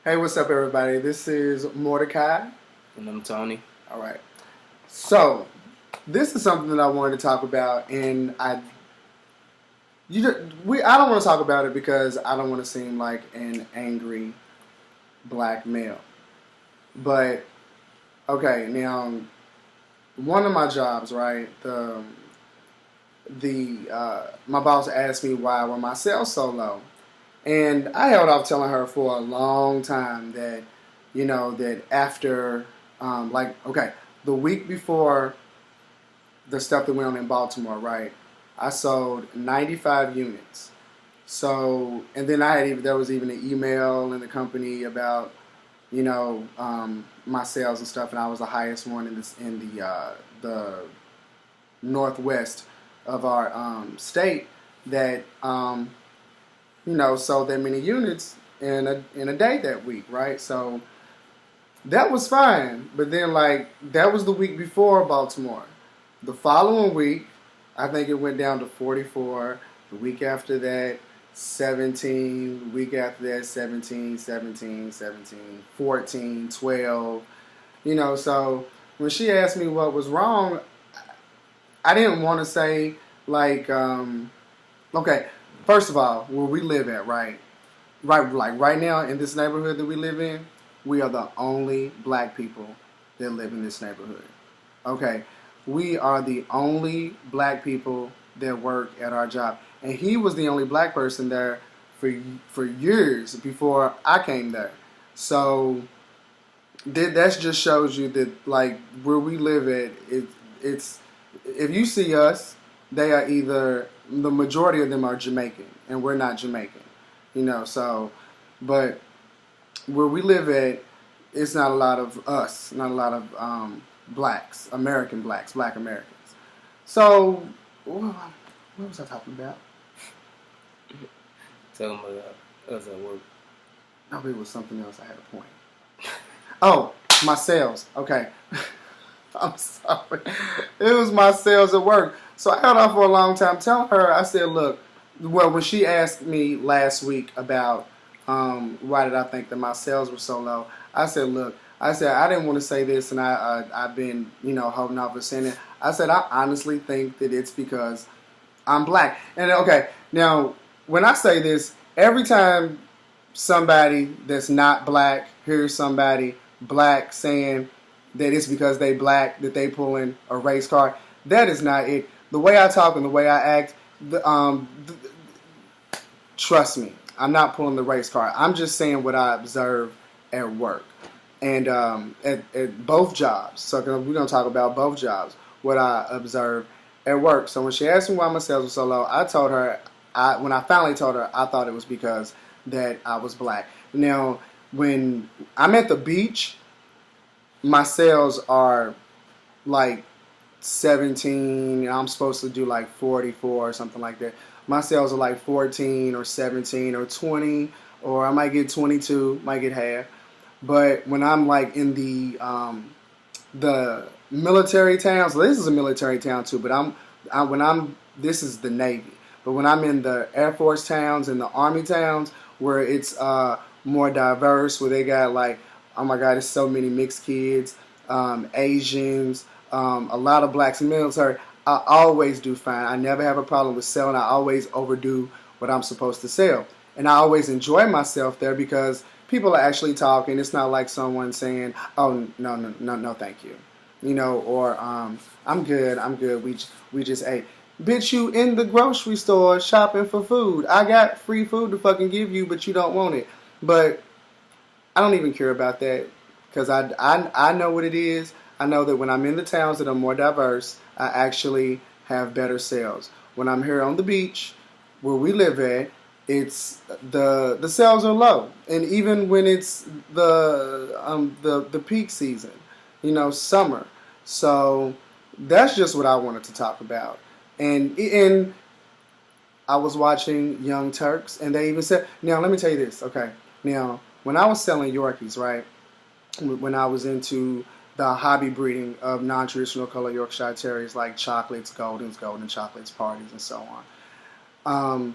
Hey, what's up, everybody? This is Mordecai. And I'm Tony. All right. So, this is something that I wanted to talk about, and I don't want to talk about it because I don't want to seem like an angry black male. But okay, now one of my jobs, right? The my boss asked me why were my sales so low, and I held off telling her for a long time that, that after, okay, the week before the stuff that went on in Baltimore, right? I sold 95 units. So, and then there was even an email in the company about, my sales and stuff, and I was the highest one the northwest of our state that sold that many units in a day that week, right? So that was fine. But then, like, that was the week before Baltimore. The following week, I think it went down to 44. The week after that, 17. The week after that, 17, 17, 17, 14, 12. So when she asked me what was wrong, I didn't want to say, like, okay, first of all, where we live at, right? Like right now in this neighborhood that we live in, we are the only black people that live in this neighborhood. Okay, we are the only black people that work at our job, and he was the only black person there for years before I came there. So that just shows you that, like, where we live at, it's if you see us, they are either, the majority of them are Jamaican, and we're not Jamaican. So, but where we live at, it's not a lot of us, not a lot of blacks, American blacks, black Americans. So, what was I talking about? Tell them us at work. No, it was something else. I had a point. Oh, my sales. Okay. I'm sorry. It was my sales at work. So I held off for a long time telling her, I said, look, well, when she asked me last week about why did I think that my sales were so low, I said, look, I didn't want to say this, and I've been, holding off for saying it. I said, I honestly think that it's because I'm black. And okay, now, when I say this, every time somebody that's not black hears somebody black saying that it's because they black that they pulling a race card, that is not it. The way I talk and the way I act, trust me, I'm not pulling the race card. I'm just saying what I observe at work and at both jobs. So we're going to talk about both jobs, what I observe at work. So when she asked me why my sales were so low, I told her, when I finally told her, I thought it was because that I was black. Now, when I'm at the beach, my sales are like 17, and I'm supposed to do like 44 or something like that. My sales are like 14 or 17 or 20, or I might get 22, might get half. But when I'm like in the military towns, well, this is a military town too, but this is the Navy. But when I'm in the Air Force towns and the Army towns where it's more diverse, where they got like, oh my God, there's so many mixed kids, Asians, a lot of blacks in the military, I always do fine. I never have a problem with selling. I always overdo what I'm supposed to sell. And I always enjoy myself there because people are actually talking. It's not like someone saying, oh, no, no, no, no, thank you. Or I'm good. We just ate. Bitch, you in the grocery store shopping for food. I got free food to fucking give you, but you don't want it. But I don't even care about that because I know what it is. I know that when I'm in the towns that are more diverse, I actually have better sales. When I'm here on the beach, where we live at, it's the sales are low, and even when it's the peak season, summer. So that's just what I wanted to talk about. And I was watching Young Turks, and they even said, now let me tell you this, okay? Now, when I was selling Yorkies, right, when I was into the hobby breeding of non-traditional color Yorkshire Terriers like chocolates, goldens, golden chocolates, parties, and so on,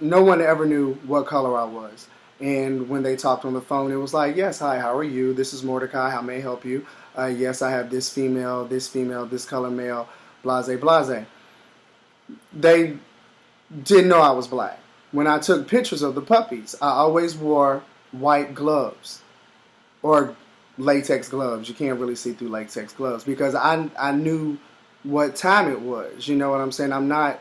no one ever knew what color I was. And when they talked on the phone, it was like, yes, hi, how are you? This is Mordecai. How may I help you? Yes, I have this female, this color male, blase, blase. They didn't know I was black. When I took pictures of the puppies, I always wore white gloves or latex gloves. You can't really see through latex gloves because I knew what time it was. You know what I'm saying? I'm not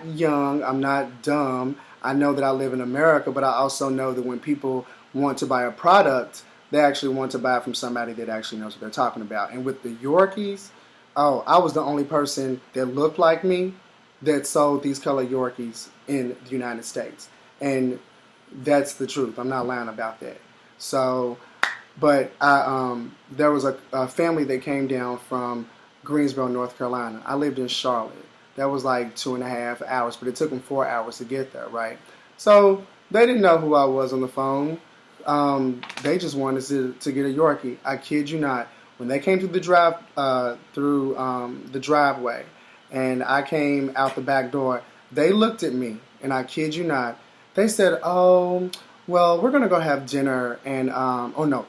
young. I'm not dumb. I know that I live in America, but I also know that when people want to buy a product, they actually want to buy it from somebody that actually knows what they're talking about. And with the Yorkies, oh, I was the only person that looked like me that sold these color Yorkies in the United States. And that's the truth. I'm not lying about that. So, but there was a family that came down from Greensboro, North Carolina. I lived in Charlotte. That was like 2.5 hours, but it took them 4 hours to get there, right? So they didn't know who I was on the phone. They just wanted to get a Yorkie. I kid you not. When they came through the driveway, and I came out the back door, they looked at me, and I kid you not, they said, "Oh, well, we're gonna go have dinner and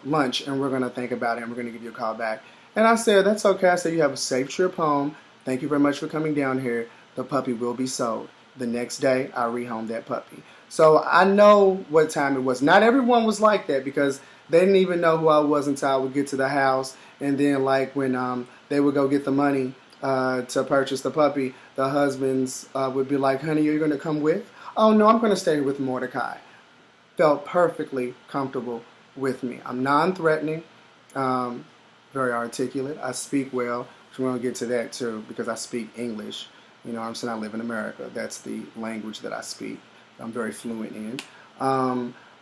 lunch, and we're gonna think about it, and we're gonna give you a call back." And I said, "That's okay." I said, "You have a safe trip home. Thank you very much for coming down here. The puppy will be sold." The next day, I rehomed that puppy. So I know what time it was. Not everyone was like that because they didn't even know who I was until I would get to the house. And then, like, when they would go get the money to purchase the puppy, the husbands would be like, "Honey, you're going to come with?" "Oh, no, I'm going to stay here with Mordecai." Felt perfectly comfortable with me. I'm non-threatening, very articulate. I speak well. So we're going to get to that too because I speak English. You know what I'm saying? I live in America. That's the language that I speak. I'm very fluent in.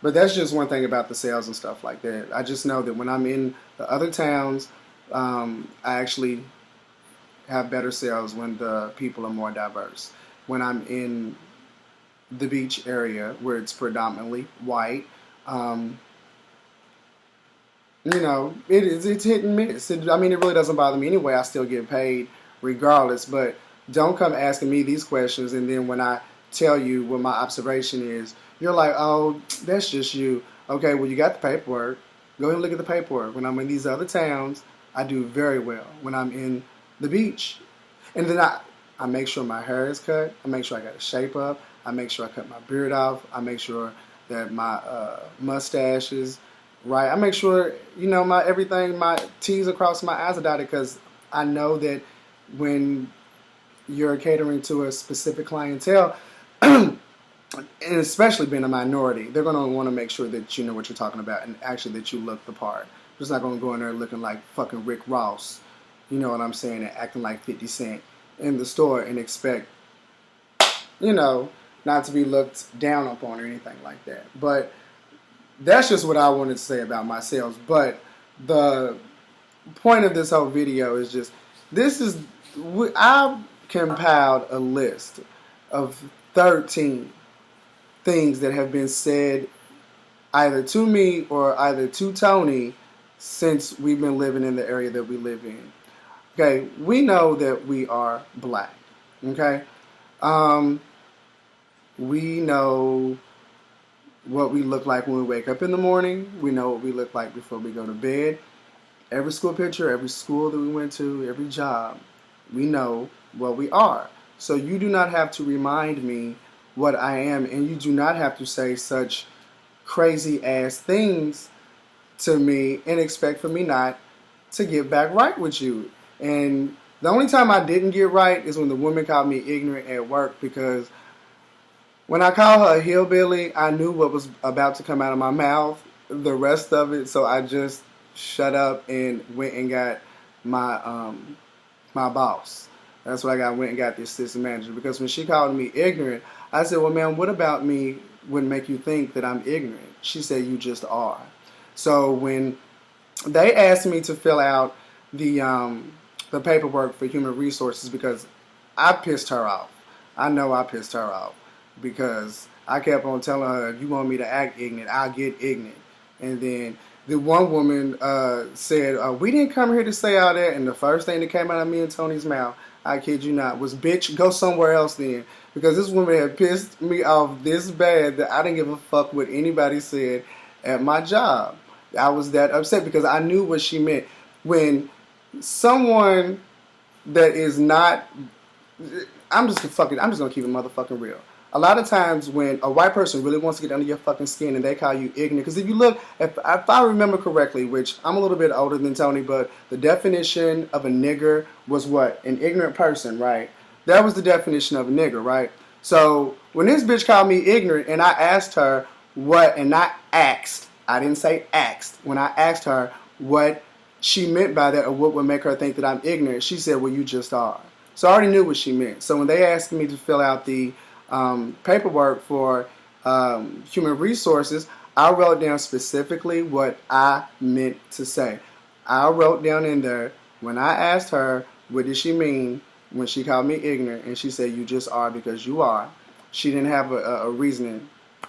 But that's just one thing about the sales and stuff like that. I just know that when I'm in the other towns, I actually have better sales when the people are more diverse. When I'm in the beach area where it's predominantly white, it's hit and miss. It really doesn't bother me anyway. I still get paid regardless. But don't come asking me these questions, and then when I tell you what my observation is, you're like, "Oh, that's just you." Okay, well, you got the paperwork. Go ahead and look at the paperwork. When I'm in these other towns, I do very well. When I'm in the beach, and then I make sure my hair is cut. I make sure I got a shape up. I make sure I cut my beard off. I make sure that my mustache is right. I make sure, my everything, my T's across my I's are dotted because I know that when you're catering to a specific clientele, and especially being a minority, they're going to want to make sure that you know what you're talking about and actually that you look the part. Just not going to go in there looking like fucking Rick Ross, you know what I'm saying, and acting like 50 Cent in the store and expect, not to be looked down upon or anything like that. But that's just what I wanted to say about my sales. But the point of this whole video is just, I've compiled a list of 13 things that have been said either to me or either to Tony since we've been living in the area that we live in. Okay, we know that we are black. Okay, we know what we look like when we wake up in the morning. We know what we look like before we go to bed. Every school picture, every school that we went to, every job, we know what we are. So you do not have to remind me what I am, and you do not have to say such crazy ass things to me and expect for me not to get back right with you. And the only time I didn't get right is when the woman called me ignorant at work, because when I called her a hillbilly, I knew what was about to come out of my mouth, the rest of it, so I just shut up and went and got my my boss. That's what I got. Went and got the assistant manager, because when she called me ignorant, I said, "Well, ma'am, what about me would make you think that I'm ignorant?" She said, "You just are." So when they asked me to fill out the paperwork for human resources, because I pissed her off. I know I pissed her off because I kept on telling her, "If you want me to act ignorant, I'll get ignorant." And then the one woman said, "We didn't come here to say all that." And the first thing that came out of me and Tony's mouth, I kid you not, was bitch, go somewhere else then. Because this woman had pissed me off this bad that I didn't give a fuck what anybody said at my job. I was that upset because I knew what she meant. When someone that is not, I'm just gonna keep it motherfucking real. A lot of times when a white person really wants to get under your fucking skin and they call you ignorant, because if you look, if I remember correctly, which I'm a little bit older than Tony, but the definition of a nigger was what? An ignorant person, right? That was the definition of a nigger, right? So when this bitch called me ignorant and I asked her what, and not asked, I didn't say asked, when I asked her what she meant by that or what would make her think that I'm ignorant, she said, well, you just are. So I already knew what she meant. So when they asked me to fill out the paperwork for human resources, I wrote down specifically what I meant to say. I wrote down in there, when I asked her, what did she mean when she called me ignorant, and she said, you just are because you are. She didn't have a reasoning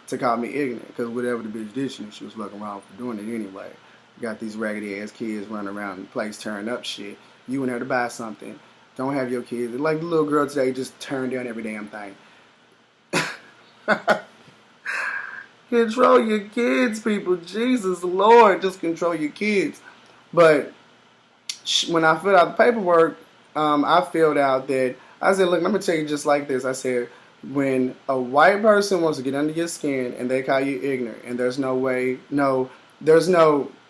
to call me ignorant, because whatever the bitch did, she was looking wrong for doing it anyway. You got these raggedy ass kids running around the place tearing up shit. You went there to buy something. Don't have your kids. Like the little girl today just turned down every damn thing. Control your kids, people. Jesus Lord, just control your kids. But when I filled out the paperwork, I filled out that I said, look, let me tell you just like this. I said, when a white person wants to get under your skin and they call you ignorant, and there's no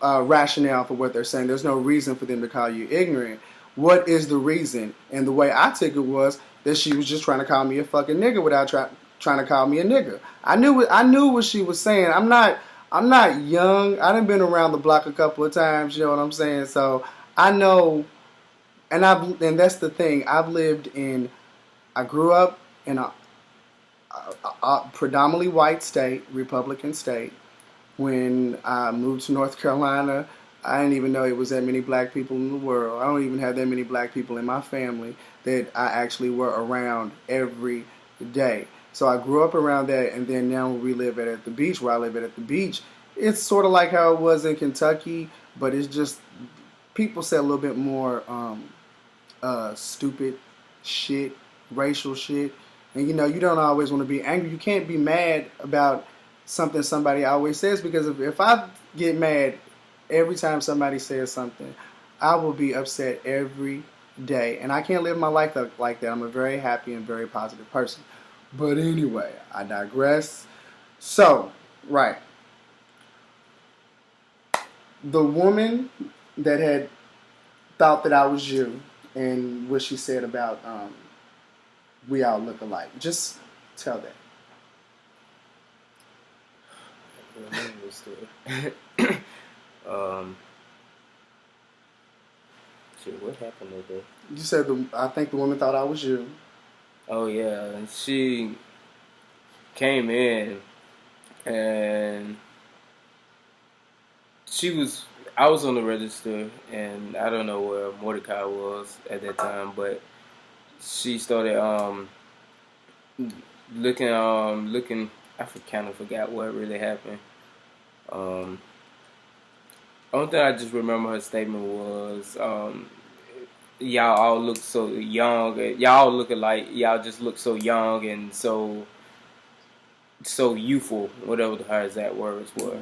rationale for what they're saying, there's no reason for them to call you ignorant. What is the reason? And the way I took it was that she was just trying to call me a fucking nigger without trying to call me a nigger. I knew what she was saying. I'm not young. I done been around the block a couple of times. You know what I'm saying? So I know, and that's the thing. I grew up in a predominantly white state, Republican state. When I moved to North Carolina, I didn't even know it was that many black people in the world. I don't even have that many black people in my family that I actually were around every day. So I grew up around that, and then now we live at the beach, where I live at the beach, it's sort of like how it was in Kentucky, but it's just, people say a little bit more stupid shit, racial shit. And you know, you don't always want to be angry. You can't be mad about something somebody always says, because if I get mad every time somebody says something, I will be upset every day. And I can't live my life like that. I'm a very happy and very positive person. But anyway, I digress. So, right. The woman that had thought that I was you, and what she said about we all look alike. Just tell that. Remember the story. Shit, what happened that day? You said I think the woman thought I was you. Oh yeah, and she came in, and I was on the register, and I don't know where Mordecai was at that time, but she started looking. I kind of forgot what really happened. Only thing I just remember her statement was, y'all all look so young. Y'all look alike. Y'all just look so young and so youthful. Whatever her exact words were.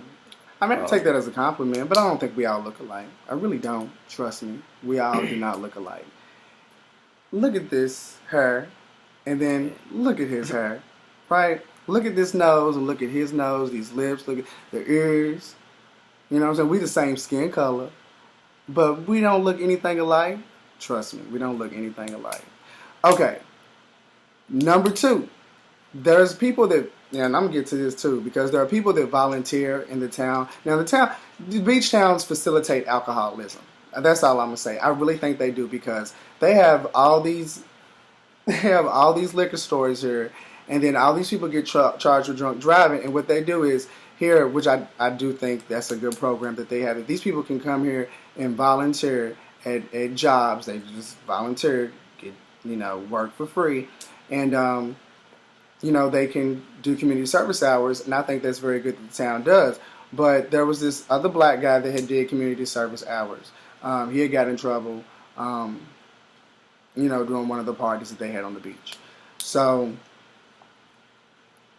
I mean, I take that as a compliment, but I don't think we all look alike. I really don't. Trust me. We all do not look alike. Look at this hair, and then look at his hair, right? Look at this nose, and look at his nose, these lips, look at the ears. You know what I'm saying? We the same skin color, but we don't look anything alike. Trust me, we don't look anything alike. Okay, number 2. There's people that, and I'm going to get to this too, because there are people that volunteer in the town. Now, the beach towns facilitate alcoholism. That's all I'm going to say. I really think they do, because they have all these liquor stores here, and then all these people get charged with drunk driving, and what they do is here, which I do think that's a good program that they have. If these people can come here and volunteer at jobs, they just volunteer, get, work for free, and they can do community service hours, and I think that's very good that the town does. But there was this other black guy that had did community service hours. He had got in trouble during one of the parties that they had on the beach. So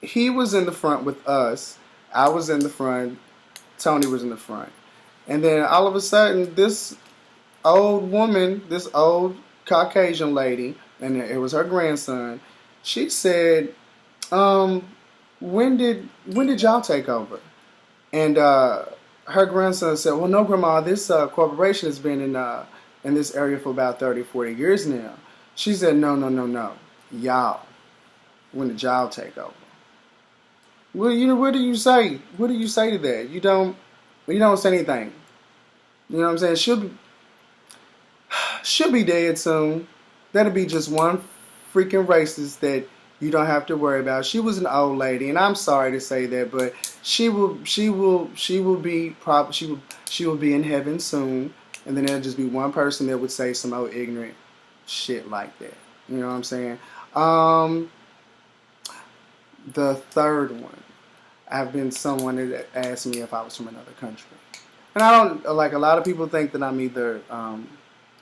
he was in the front with us. I was in the front. Tony was in the front. And then all of a sudden, this old woman, this old Caucasian lady, and it was her grandson, she said, when did y'all take over? And her grandson said, well, no, Grandma, this corporation has been in this area for about 30, 40 years now. She said, no, no, no, no. Y'all. When did y'all take over? Well, what do you say? What do you say to that? You don't say anything. You know what I'm saying? She'll be dead soon. That'll be just one freaking racist that you don't have to worry about. She was an old lady, and I'm sorry to say that, but she will be in heaven soon, and then there'll just be one person that would say some old ignorant shit like that. You know what I'm saying? The third one, I've been someone that asked me if I was from another country, and I don't like. A lot of people think that I'm either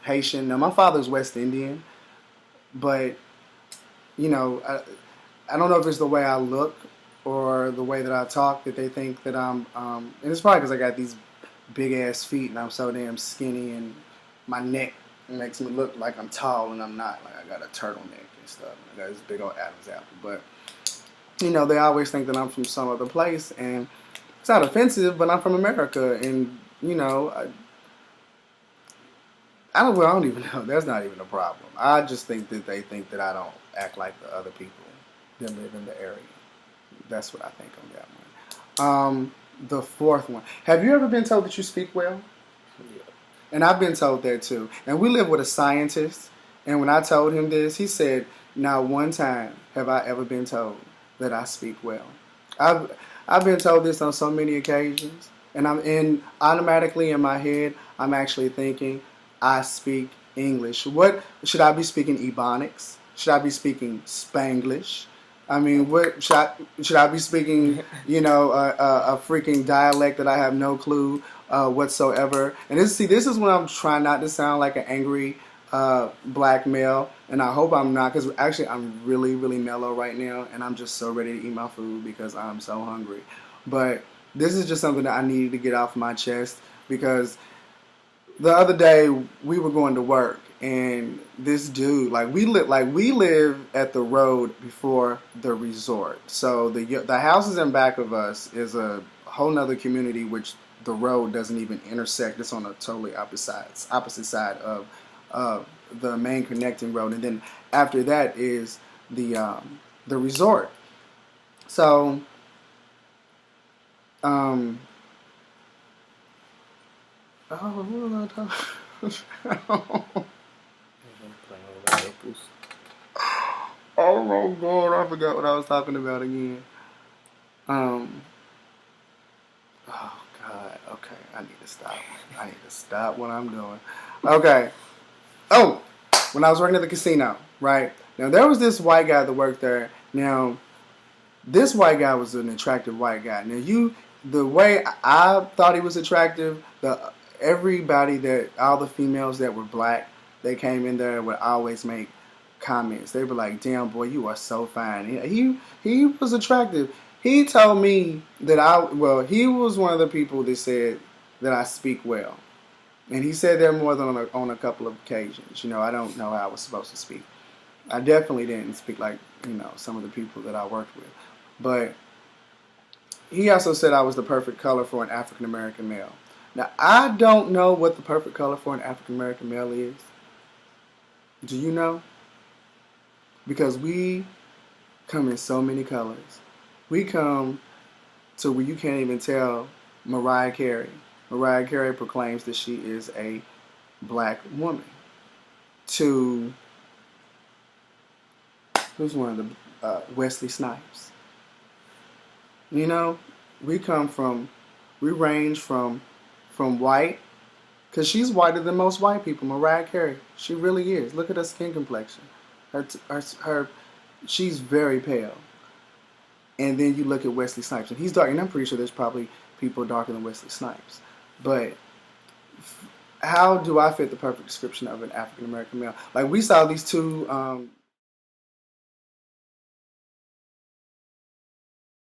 Haitian. Now, my father's West Indian, but I don't know if it's the way I look or the way that I talk that they think that I'm. And it's probably because I got these big ass feet and I'm so damn skinny, and my neck makes me look like I'm tall and I'm not. Like I got a turtleneck and stuff. I got this big old Adam's apple, but they always think that I'm from some other place, and it's not offensive, but I'm from America, and I don't even know. That's not even a problem. I just think that they think that I don't act like the other people that live in the area. That's what I think on that one. The fourth one. Have you ever been told that you speak well? Yeah. And I've been told that too. And we live with a scientist, and when I told him this, he said, not one time have I ever been told that I speak well. I've been told this on so many occasions, and automatically in my head, I'm actually thinking, I speak English. What should I be speaking? Ebonics? Should I be speaking Spanglish? I mean, what should I be speaking? A freaking dialect that I have no clue whatsoever. And this is when I'm trying not to sound like an angry black male, and I hope I'm not, because actually I'm really, really mellow right now, and I'm just so ready to eat my food because I'm so hungry. But this is just something that I needed to get off my chest, because the other day we were going to work, and this dude, we live at the road before the resort. So the houses in back of us is a whole nother community, which the road doesn't even intersect. It's on a totally opposite side of the main connecting road, and then after that is the resort. So what was I talking? Oh my God, I forgot what I was talking about again. Oh God, okay, I need to stop. I need to stop what I'm doing. Okay. Oh, when I was working at the casino, right? Now there was this white guy that worked there. Now, this white guy was an attractive white guy. Now the way I thought he was attractive, all the females that were black, they came in there and would always make comments. They were like, damn boy, you are so fine. He was attractive. He told me that he was one of the people that said that I speak well. And he said that more than on a couple of occasions. I don't know how I was supposed to speak. I definitely didn't speak like, some of the people that I worked with. But he also said I was the perfect color for an African American male. Now, I don't know what the perfect color for an African American male is. Do you know? Because we come in so many colors. We come to where you can't even tell Mariah Carey. Mariah Carey proclaims that she is a black woman. To who's one of the Wesley Snipes. We range from white, because she's whiter than most white people. Mariah Carey, she really is. Look at her skin complexion. She's very pale. And then you look at Wesley Snipes, and he's dark. And I'm pretty sure there's probably people darker than Wesley Snipes. But how do I fit the perfect description of an African American male? Like we saw these two